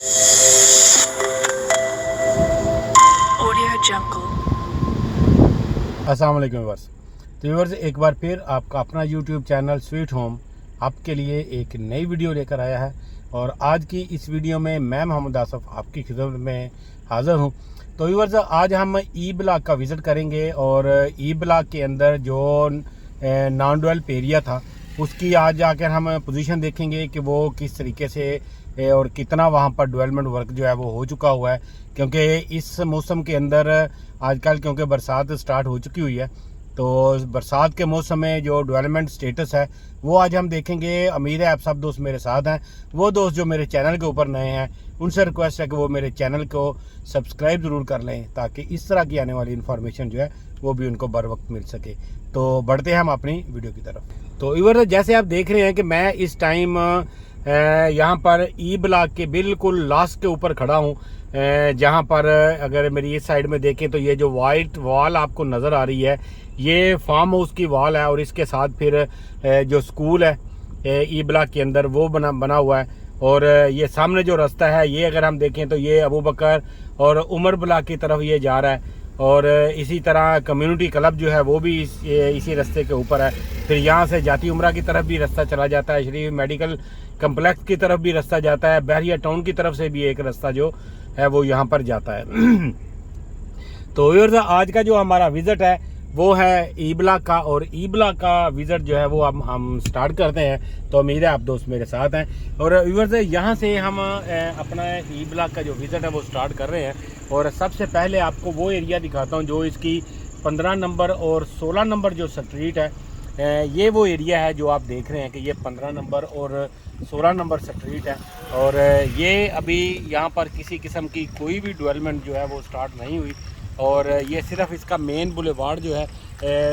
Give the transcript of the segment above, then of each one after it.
अस्सलाम वालेकुम व्यूअर्स। तो व्यूअर्स, एक बार फिर आपका अपना यूट्यूब चैनल स्वीट होम आपके लिए एक नई वीडियो लेकर आया है। और आज की इस वीडियो में मैं मोहम्मद आसफ आपकी खिदमत में हाज़िर हूँ। तो व्यूअर्स, आज हम ई ब्लॉक का विज़िट करेंगे और ई ब्लॉक के अंदर जो नॉन डेवलप एरिया था उसकी आज जाकर हम पोजीशन देखेंगे कि वो किस तरीके से और कितना वहाँ पर डेवलपमेंट वर्क जो है वो हो चुका हुआ है। क्योंकि इस मौसम के अंदर आजकल क्योंकि बरसात स्टार्ट हो चुकी हुई है, तो बरसात के मौसम में जो डेवलपमेंट स्टेटस है वो आज हम देखेंगे। उम्मीद है आप सब दोस्त मेरे साथ हैं। वो दोस्त जो मेरे चैनल के ऊपर नए हैं उनसे रिक्वेस्ट है कि वो मेरे चैनल को सब्सक्राइब ज़रूर कर लें, ताकि इस तरह की आने वाली इन्फॉर्मेशन जो है वो भी उनको बर वक्त मिल सके। तो बढ़ते हैं हम अपनी वीडियो की तरफ। तो इवर जैसे आप देख रहे हैं कि मैं इस टाइम यहाँ पर ई ब्लॉक के बिल्कुल लास्ट के ऊपर खड़ा हूँ, जहाँ पर अगर मेरी इस साइड में देखें तो ये जो वाइट वॉल आपको नज़र आ रही है ये फार्म हाउस की वॉल है, और इसके साथ फिर जो स्कूल है ई ब्लॉक के अंदर वो बना हुआ है। और ये सामने जो रास्ता है ये अगर हम देखें तो ये अबू बकर और उमर ब्लॉक की तरफ ये जा रहा है। और इसी तरह कम्युनिटी क्लब जो है वो भी इसी रास्ते के ऊपर है। फिर यहाँ से जाती उमरा की तरफ भी रास्ता चला जाता है, शरीफ मेडिकल कम्प्लेक्स की तरफ भी रास्ता जाता है, बहरिया टाउन की तरफ से भी एक रास्ता जो है वो यहाँ पर जाता है। तो व्यूअर्स, आज का जो हमारा विज़िट है वो है ई ब्लॉक का, और ई ब्लॉक का विज़िट जो है वो हम स्टार्ट करते हैं। तो उम्मीद है आप दोस्त मेरे साथ हैं। और व्यूअर्स, यहाँ से हम अपना ई ब्लॉक का जो विज़िट है वो स्टार्ट कर रहे हैं। और सबसे पहले आपको वो एरिया दिखाता हूँ जो इसकी 15 नंबर और 16 नंबर जो स्ट्रीट है, ये वो एरिया है जो आप देख रहे हैं कि ये 15 नंबर और 16 नंबर स्ट्रीट है। और ये अभी यहाँ पर किसी किस्म की कोई भी डेवलपमेंट जो है वो स्टार्ट नहीं हुई। और ये सिर्फ इसका मेन बुलेवार्ड जो है,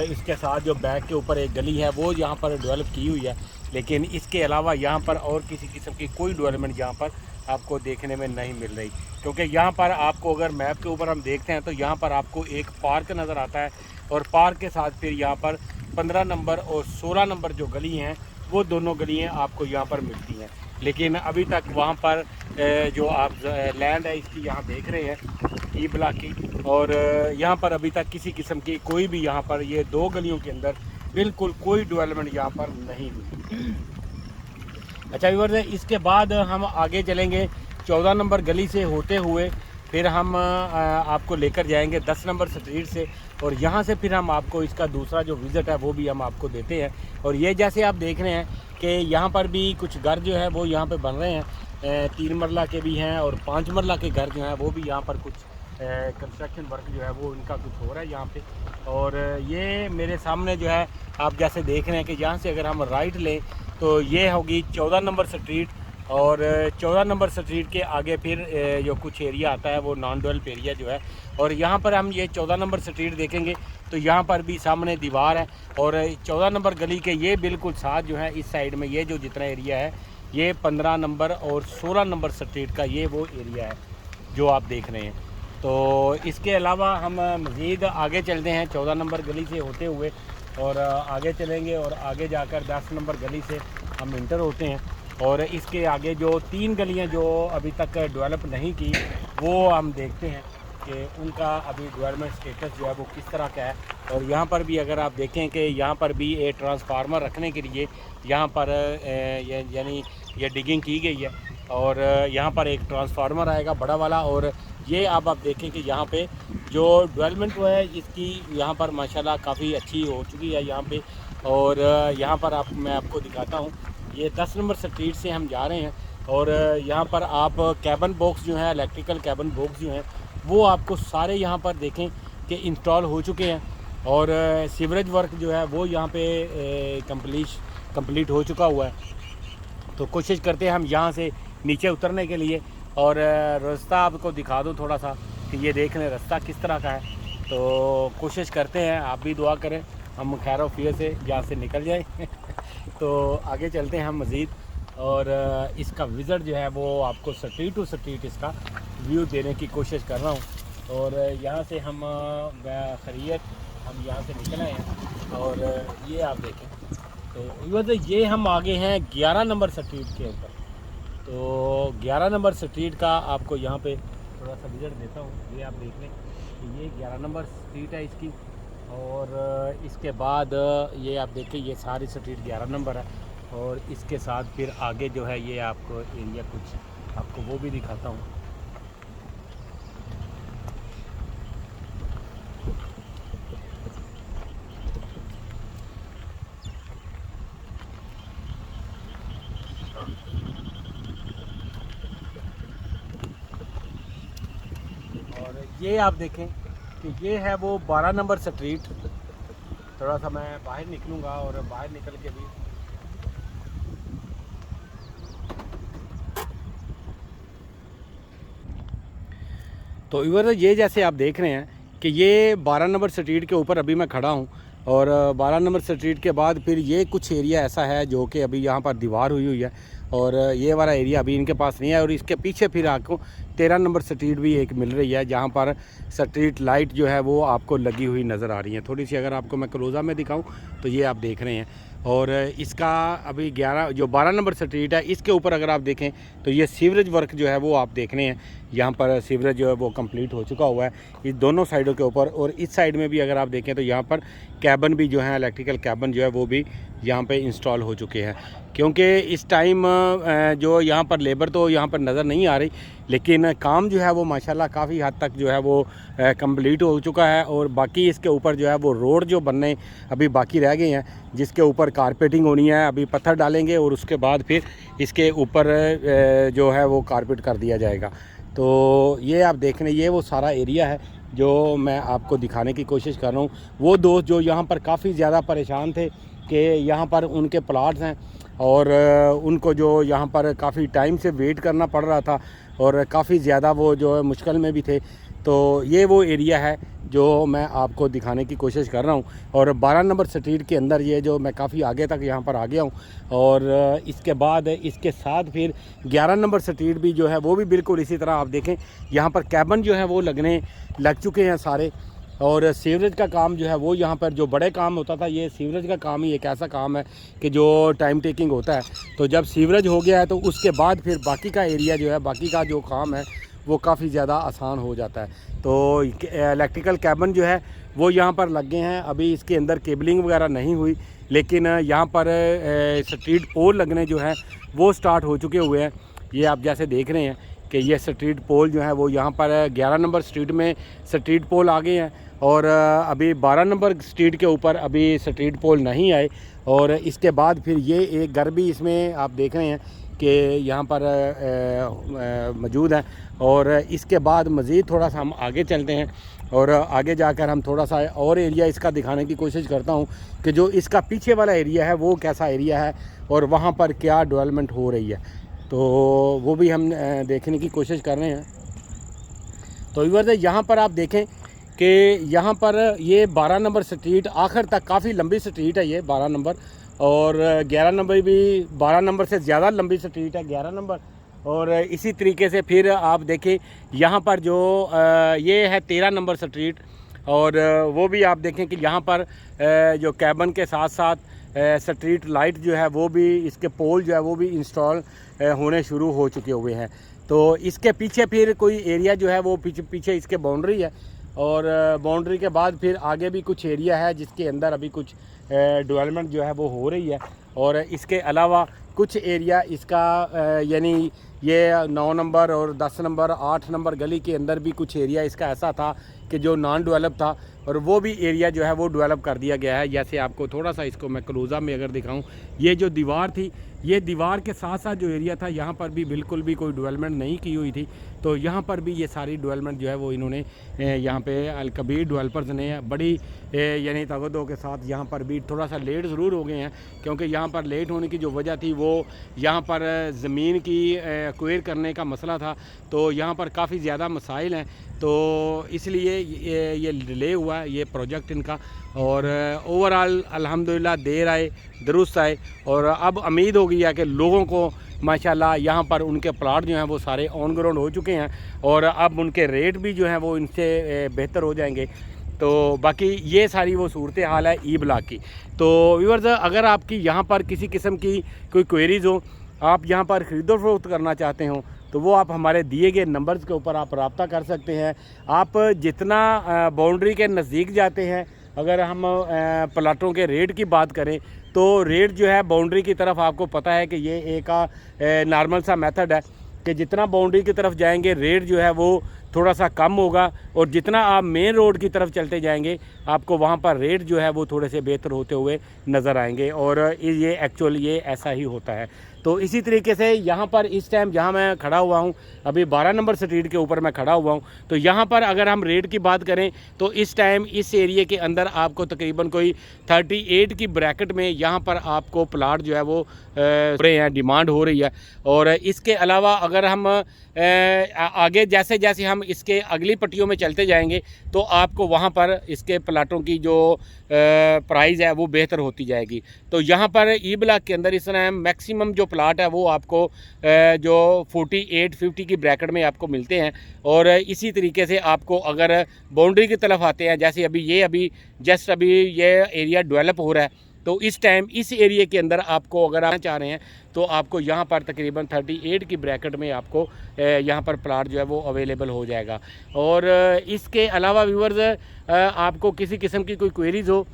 इसके साथ जो बैक के ऊपर एक गली है वो यहाँ पर डेवलप की हुई है। लेकिन इसके अलावा यहाँ पर और किसी किस्म की कोई डेवलपमेंट यहाँ पर आपको देखने में नहीं मिल रही। क्योंकि यहाँ पर आपको अगर मैप के ऊपर हम देखते हैं तो यहाँ पर आपको एक पार्क नज़र आता है, और पार्क के साथ फिर यहाँ पर 15 नंबर और 16 नंबर जो गली हैं वो दोनों गलियाँ आपको यहाँ पर मिलती हैं। लेकिन अभी तक वहाँ पर जो आप लैंड है इसकी यहाँ देख रहे हैं ई ब्लॉक की, और यहाँ पर अभी तक किसी किस्म की कोई भी यहाँ पर ये दो गलियों के अंदर बिल्कुल कोई डेवलपमेंट यहाँ पर नहीं हुई। अच्छा व्यूअर्स, इसके बाद हम आगे चलेंगे 14 नंबर गली से होते हुए, फिर हम आपको लेकर जाएंगे 10 नंबर स्ट्रीट से, और यहाँ से फिर हम आपको इसका दूसरा जो विज़िट है वो भी हम आपको देते हैं। और ये जैसे आप देख रहे हैं कि यहाँ पर भी कुछ घर जो है वो यहाँ पे बन रहे हैं, 3 मरला के भी हैं और 5 मरला के घर जो हैं वो भी यहाँ पर कुछ कंस्ट्रक्शन वर्क जो है वो इनका कुछ हो रहा है यहाँ पे। और ये मेरे सामने जो है आप जैसे देख रहे हैं कि यहाँ से अगर हम राइट लें तो ये होगी 14 नंबर स्ट्रीट, और 14 नंबर स्ट्रीट के आगे फिर जो कुछ एरिया आता है वो नॉन डेवलप एरिया जो है। और यहाँ पर हम ये 14 नंबर स्ट्रीट देखेंगे तो यहाँ पर भी सामने दीवार है, और 14 नंबर गली के ये बिल्कुल साथ जो है इस साइड में ये जो जितना एरिया है ये 15 नंबर और 16 नंबर स्ट्रीट का ये वो एरिया है जो आप देख रहे हैं। तो इसके अलावा हम मज़ीद आगे चलते हैं 14 नंबर गली से होते हुए, और आगे चलेंगे और आगे जाकर 10 नंबर गली से हम इंटर होते हैं। और इसके आगे जो 3 गलियां जो अभी तक डेवलप नहीं की वो हम देखते हैं कि उनका अभी डेवलपमेंट स्टेटस जो है वो किस तरह का है। और यहाँ पर भी अगर आप देखें कि यहाँ पर भी एक ट्रांसफार्मर रखने के लिए यहाँ पर यानी ये डिगिंग की गई है, और यहाँ पर एक ट्रांसफार्मर आएगा बड़ा वाला। और ये अब आप देखें कि यहाँ पे जो डेवलपमेंट हुआ है इसकी यहाँ पर माशाल्लाह काफ़ी अच्छी हो चुकी है यहाँ पे। और यहाँ पर मैं आपको दिखाता हूँ, ये 10 नंबर स्ट्रीट से हम जा रहे हैं, और यहाँ पर आप कैबन बॉक्स जो है, इलेक्ट्रिकल कैबन बॉक्स जो हैं वो आपको सारे यहाँ पर देखें कि इंस्टॉल हो चुके हैं। और सीवरेज वर्क जो है वो यहाँ पे कंप्लीट हो चुका हुआ है। तो कोशिश करते हैं हम यहाँ से नीचे उतरने के लिए, और रास्ता आपको दिखा दूँ थोड़ा सा कि ये देख लें रास्ता किस तरह का है। तो कोशिश करते हैं, आप भी दुआ करें हम खैर वफियत से यहाँ से निकल जाए। तो आगे चलते हैं हम मज़ीद, और इसका विज़िट जो है वो आपको स्ट्रीट टू स्ट्रीट इसका व्यू देने की कोशिश कर रहा हूँ। और यहाँ से हम खैरियत हम यहाँ से निकल आए हैं, और ये आप देखें तो ये हम आगे हैं 11 नंबर स्ट्रीट के ऊपर। तो 11 नंबर स्ट्रीट का आपको यहाँ पे थोड़ा सा विजिट देता हूँ। ये आप देख लें कि ये 11 नंबर स्ट्रीट है इसकी, और इसके बाद ये आप देखें ये सारी स्ट्रीट 11 नंबर है, और इसके साथ फिर आगे जो है ये आपको एरिया कुछ आपको वो भी दिखाता हूँ। और ये आप देखें कि ये है वो 12 नंबर स्ट्रीट। थोड़ा सा मैं बाहर निकलूँगा और बाहर निकल के भी तो इधर ये जैसे आप देख रहे हैं कि ये 12 नंबर स्ट्रीट के ऊपर अभी मैं खड़ा हूँ, और 12 नंबर स्ट्रीट के बाद फिर ये कुछ एरिया ऐसा है जो कि अभी यहाँ पर दीवार हुई हुई है, और ये वाला एरिया अभी इनके पास नहीं है। और इसके पीछे फिर आपको 13 नंबर स्ट्रीट भी एक मिल रही है, जहाँ पर स्ट्रीट लाइट जो है वो आपको लगी हुई नज़र आ रही है। थोड़ी सी अगर आपको मैं क्लोज़ा में दिखाऊं तो ये आप देख रहे हैं। और इसका अभी 12 नंबर स्ट्रीट है, इसके ऊपर अगर आप देखें तो ये सीवरेज वर्क जो है वो आप देख रहे हैं। यहाँ पर सीवरेज जो है वो कंप्लीट हो चुका हुआ है इस दोनों साइडों के ऊपर, और इस साइड में भी अगर आप देखें तो यहाँ पर कैबन भी जो है, इलेक्ट्रिकल कैबन जो है वो भी यहाँ पे इंस्टॉल हो चुके हैं। क्योंकि इस टाइम जो यहाँ पर लेबर तो यहाँ पर नज़र नहीं आ रही, लेकिन काम जो है वो माशाल्लाह काफ़ी हद तक जो है वो कंप्लीट हो चुका है। और बाकी इसके ऊपर जो है वो रोड जो बनने अभी बाकी रह गए हैं, जिसके ऊपर कारपेटिंग होनी है। अभी पत्थर डालेंगे और उसके बाद फिर इसके ऊपर जो है वो कारपेट कर दिया जाएगा। तो ये आप देख रहे हैं ये वो सारा एरिया है जो मैं आपको दिखाने की कोशिश कर रहा हूँ। वो दोस्त जो यहाँ पर काफ़ी ज़्यादा परेशान थे कि यहाँ पर उनके प्लाट्स हैं और उनको जो यहाँ पर काफ़ी टाइम से वेट करना पड़ रहा था, और काफ़ी ज़्यादा वो जो है मुश्किल में भी थे। तो ये वो एरिया है जो मैं आपको दिखाने की कोशिश कर रहा हूँ। और 12 नंबर स्ट्रीट के अंदर ये जो मैं काफ़ी आगे तक यहाँ पर आ गया हूँ, और इसके बाद इसके साथ फिर 11 नंबर स्ट्रीट भी जो है वो भी बिल्कुल इसी तरह आप देखें यहाँ पर कैबन जो है वो लग चुके हैं सारे। और सीवरेज का काम जो है वो यहाँ पर जो बड़े काम होता था, ये सीवरेज का काम ही एक ऐसा काम है कि जो टाइम टेकिंग होता है। तो जब सीवरेज हो गया है तो उसके बाद फिर बाकी का एरिया जो है, बाकी का जो काम है वो काफ़ी ज़्यादा आसान हो जाता है। तो इलेक्ट्रिकल कैबन जो है वो यहाँ पर लग गए हैं। अभी इसके अंदर केबलिंग वगैरह नहीं हुई, लेकिन यहाँ पर स्ट्रीट पोल लगने जो है वो स्टार्ट हो चुके हुए हैं। ये आप जैसे देख रहे हैं कि ये स्ट्रीट पोल जो है वो यहाँ पर 11 नंबर स्ट्रीट में स्ट्रीट पोल आ गए हैं, और अभी 12 नंबर स्ट्रीट के ऊपर अभी स्ट्रीट पोल नहीं आए। और इसके बाद फिर ये एक घर भी इसमें आप देख रहे हैं कि यहाँ पर मौजूद है। और इसके बाद मज़ीद थोड़ा सा हम आगे चलते हैं, और आगे जाकर हम थोड़ा सा और एरिया इसका दिखाने की कोशिश करता हूँ कि जो इसका पीछे वाला एरिया है वो कैसा एरिया है और वहाँ पर क्या डेवलपमेंट हो रही है। तो वो भी हम देखने की कोशिश कर रहे हैं। तो इधर यहाँ पर आप देखें कि यहाँ पर ये 12 नंबर स्ट्रीट आखिर तक काफ़ी लंबी स्ट्रीट है ये 12 नंबर, और 11 नंबर भी 12 नंबर से ज़्यादा लंबी स्ट्रीट है 11 नंबर। और इसी तरीके से फिर आप देखें यहाँ पर जो ये है 13 नंबर स्ट्रीट, और वो भी आप देखें कि यहाँ पर जो कैबन के साथ साथ स्ट्रीट लाइट जो है वो भी, इसके पोल जो है वो भी इंस्टॉल होने शुरू हो चुके हुए हैं। तो इसके पीछे फिर कोई एरिया जो है वो पीछे इसके बाउंड्री है, और बाउंड्री के बाद फिर आगे भी कुछ एरिया है जिसके अंदर अभी कुछ डेवलपमेंट जो है वो हो रही है। और इसके अलावा कुछ एरिया इसका यानी ये 9 नंबर और 10 नंबर 8 नंबर गली के अंदर भी कुछ एरिया इसका ऐसा था कि जो नॉन डेवलप था, और वो भी एरिया जो है वो डेवलप कर दिया गया है। जैसे आपको थोड़ा सा इसको मैं क्लोज़अप में अगर दिखाऊं, ये जो दीवार थी, ये दीवार के साथ साथ जो एरिया था यहाँ पर भी बिल्कुल भी कोई डेवलपमेंट नहीं की हुई थी। तो यहाँ पर भी ये सारी डेवलपमेंट जो है वो इन्होंने यहाँ पे अल कबीर डेवलपर्स ने बड़ी यानी तवज्जो के साथ यहाँ पर भी थोड़ा सा लेट ज़रूर हो गए हैं, क्योंकि यहाँ पर लेट होने की जो वजह थी वो यहाँ पर ज़मीन की एक्वायर करने का मसला था। तो यहाँ पर काफ़ी ज़्यादा मसाइल हैं, तो इसलिए ये डिले हुआ है ये प्रोजेक्ट इनका। और ओवरऑल अल्हम्दुलिल्लाह देर आए दुरुस्त आए, और अब उम्मीद हो गई है कि लोगों को माशाल्लाह यहाँ पर उनके प्लाट जो हैं वो सारे ऑन ग्राउंड हो चुके हैं, और अब उनके रेट भी जो हैं वो इनसे बेहतर हो जाएंगे। तो बाकी ये सारी वो सूरत हाल है ई ब्लॉक की। तो व्यूअर्स, अगर आपकी यहाँ पर किसी किस्म की कोई क्वेरीज़ हो आप यहाँ पर ख़रीदो फरोख्त करना चाहते हो तो वो आप हमारे दिए गए नंबर्स के ऊपर आप रब्ता कर सकते हैं। आप जितना बाउंड्री के नज़दीक जाते हैं, अगर हम प्लाटों के रेट की बात करें तो रेट जो है बाउंड्री की तरफ, आपको पता है कि ये एक नॉर्मल सा मेथड है कि जितना बाउंड्री की तरफ जाएंगे रेट जो है वो थोड़ा सा कम होगा, और जितना आप मेन रोड की तरफ चलते जाएंगे आपको वहाँ पर रेट जो है वो थोड़े से बेहतर होते हुए नज़र आएंगे। और ये एक्चुअल ये ऐसा ही होता है। तो इसी तरीके से यहाँ पर इस टाइम जहाँ मैं खड़ा हुआ हूँ, अभी 12 नंबर स्ट्रीट के ऊपर मैं खड़ा हुआ हूँ, तो यहाँ पर अगर हम रेट की बात करें तो इस टाइम इस एरिए के अंदर आपको तकरीबन कोई 38 की ब्रैकेट में यहाँ पर आपको प्लाट जो है वो रहे हैं, डिमांड हो रही है। और इसके अलावा अगर हम आगे जैसे जैसे हम इसके अगली पट्टियों में चलते जाएंगे तो आपको वहाँ पर इसके प्लाटों की जो प्राइस है वो बेहतर होती जाएगी। तो यहाँ पर ई ब्लॉक के अंदर इस तरह मैक्सिमम जो प्लाट है वो आपको जो 48-50 की ब्रैकेट में आपको मिलते हैं। और इसी तरीके से आपको अगर बाउंड्री की तरफ आते हैं, जैसे अभी जस्ट अभी ये एरिया डेवलप हो रहा है, तो इस टाइम इस एरिया के अंदर आपको अगर आना चाह रहे हैं तो आपको यहाँ पर तकरीबन 38 की ब्रैकेट में आपको यहाँ पर प्लाट जो है वो अवेलेबल हो जाएगा। और इसके अलावा व्यूअर्स, आपको किसी किस्म की कोई क्वेरीज़ हो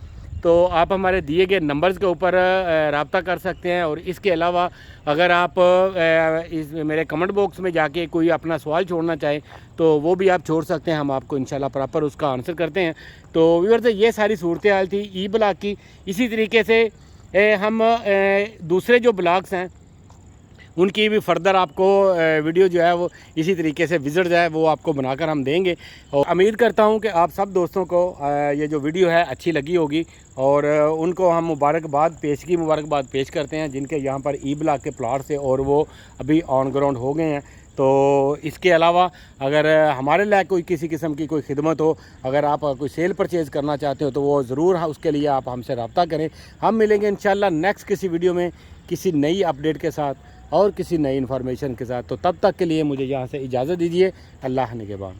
तो आप हमारे दिए गए नंबर्स के ऊपर रब्ता कर सकते हैं। और इसके अलावा अगर आप इस मेरे कमेंट बॉक्स में जाके कोई अपना सवाल छोड़ना चाहें तो वो भी आप छोड़ सकते हैं, हम आपको इंशाल्लाह प्रॉपर उसका आंसर करते हैं। तो व्यूअर्स, ये सारी सूरत हाल थी ई ब्लॉक की। इसी तरीके से हम दूसरे जो ब्लॉक्स हैं उनकी भी फर्दर आपको वीडियो जो है वो इसी तरीके से विज़िट जो है वो आपको बनाकर हम देंगे। और उम्मीद करता हूं कि आप सब दोस्तों को ये जो वीडियो है अच्छी लगी होगी, और उनको हम मुबारकबाद पेश करते हैं जिनके यहाँ पर ई ब्लॉक के प्लाट से और वो अभी ऑन ग्राउंड हो गए हैं। तो इसके अलावा अगर हमारे लायक कोई किसी किस्म की कोई खिदमत हो, अगर आप कोई सेल परचेज़ करना चाहते हो तो वो ज़रूर उसके लिए आप हमसे रब्ता करें। हम मिलेंगे इंशाल्लाह नेक्स्ट किसी वीडियो में किसी नई अपडेट के साथ और किसी नई इन्फॉर्मेशन के साथ। तो तब तक के लिए मुझे यहाँ से इजाज़त दीजिए। अल्लाह निगहबान।